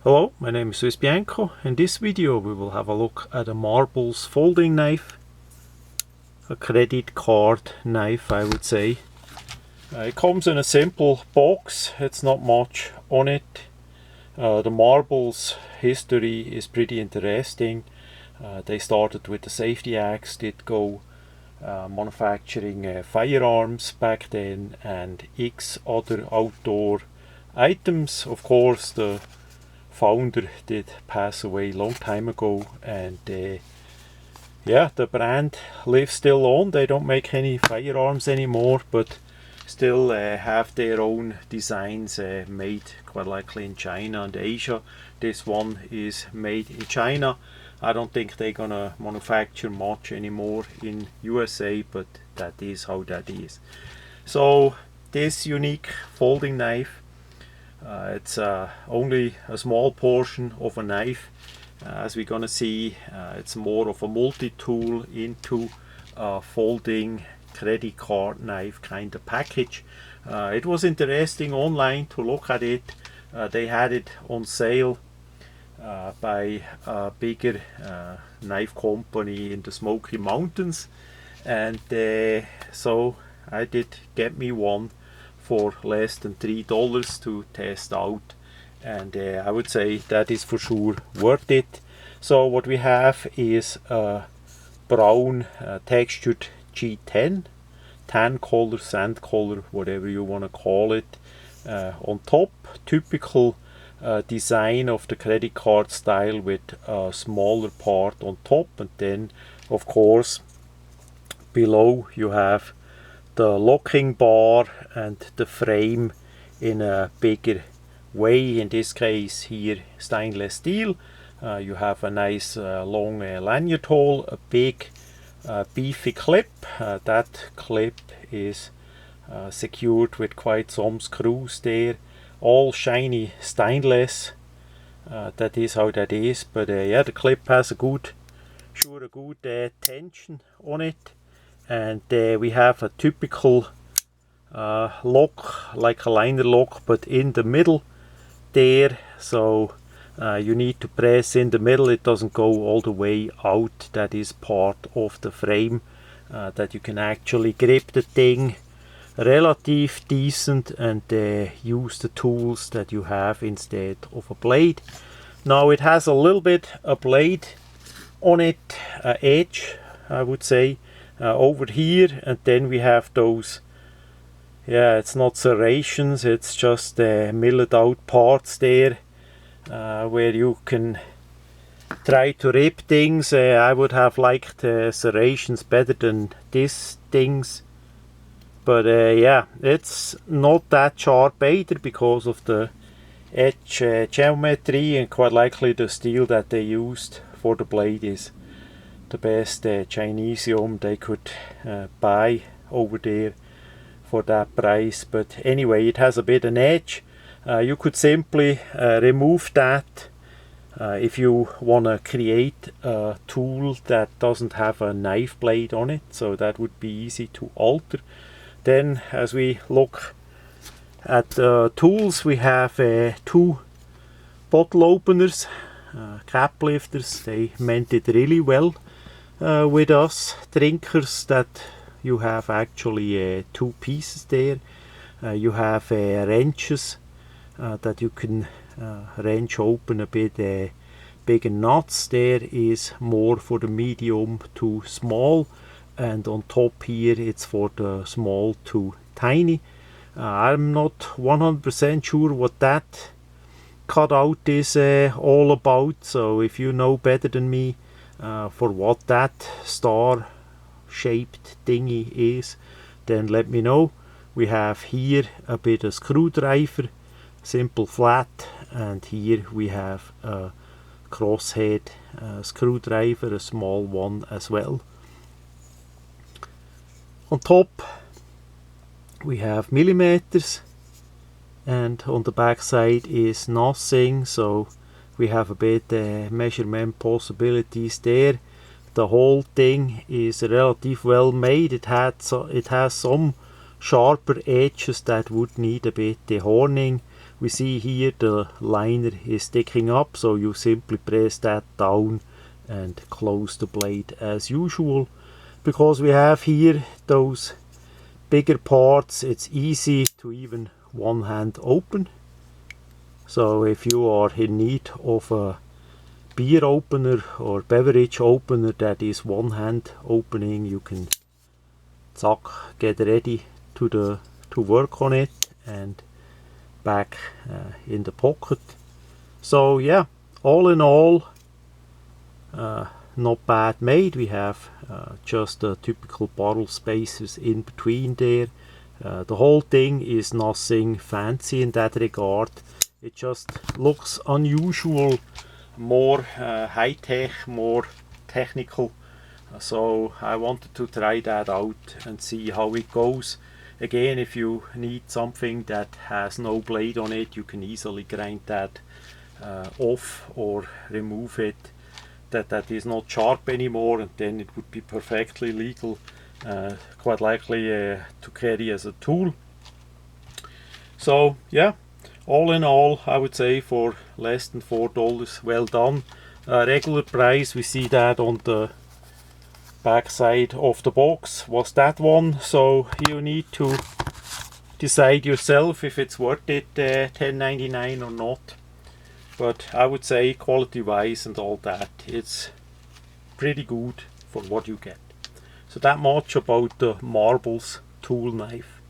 Hello, my name is Swiss Bianco. In this video we will have a look at a marbles folding knife, a credit card knife I would say. It comes in a simple box, it's not much on it. The marbles history is pretty interesting. They started with the safety axe, did go manufacturing firearms back then and X other outdoor items. Of course the founder did pass away a long time ago, and yeah, the brand lives still on. They don't make any firearms anymore, but still have their own designs made quite likely in China and Asia. This one is made in China. I don't think they're gonna manufacture much anymore in USA, but that is how that is. So this unique folding knife, it's only a small portion of a knife. As we're gonna see, it's more of a multi-tool into a folding credit card knife kind of package. It was interesting online to look at it. They had it on sale by a bigger knife company in the Smoky Mountains, and so I did get me one for less than $3 to test out, and I would say that is for sure worth it. So what we have is a brown textured G10, tan color, sand color, whatever you want to call it. On top, typical design of the credit card style with a smaller part on top, and then of course below you have the locking bar and the frame in a bigger way. In this case here stainless steel. You have a nice long lanyard hole, a big beefy clip. That clip is secured with quite some screws there, all shiny stainless. That is how that is, but yeah, the clip has a good tension on it. And we have a typical lock, like a liner lock, but in the middle there. So you need to press in the middle, it doesn't go all the way out. That is part of the frame, that you can actually grip the thing relative decent and use the tools that you have instead of a blade. Now it has a little bit a blade on it, edge I would say, over here, and then we have those, yeah, it's not serrations, it's just milled out parts there, where you can try to rip things. I would have liked serrations better than these things, but yeah, it's not that sharp either because of the edge geometry, and quite likely the steel that they used for the blade is the best Chinesium they could buy over there for that price. But anyway, it has a bit an edge. You could simply remove that if you want to create a tool that doesn't have a knife blade on it, so that would be easy to alter. Then as we look at the tools, we have two bottle openers, cap lifters. They meant it really well with us drinkers, that you have actually two pieces there. You have wrenches that you can wrench open a bit bigger nuts. There is more for the medium to small, and on top here it's for the small to tiny. I'm not 100% sure what that cutout is all about, so if you know better than me for what that star shaped thingy is, then let me know. We have here a bit of screwdriver, simple flat, and here we have a crosshead screwdriver, a small one as well. On top we have millimeters, and on the back side is nothing, so we have a bit measurement possibilities there. The whole thing is relatively well made. It has some sharper edges that would need a bit dehorning, We see here the liner is sticking up, so you simply press that down and close the blade as usual. Because we have here those bigger parts, it's easy to even one hand open. So if you are in need of a beer opener or beverage opener that is one hand opening, you can get ready to work on it and back in the pocket. So yeah, all in all, not bad made. We have just the typical bottle spacers in between there. The whole thing is nothing fancy in that regard. It just looks unusual, more high-tech, more technical. So I wanted to try that out and see how it goes. Again, if you need something that has no blade on it, you can easily grind that off or remove it, that is not sharp anymore, and then it would be perfectly legal, quite likely to carry as a tool. So yeah, all in all, I would say for less than $4, well done. Regular price, we see that on the back side of the box, was that one. So you need to decide yourself if it's worth it, $10.99 or not. But I would say quality wise and all that, it's pretty good for what you get. So that much about the Marbles tool knife.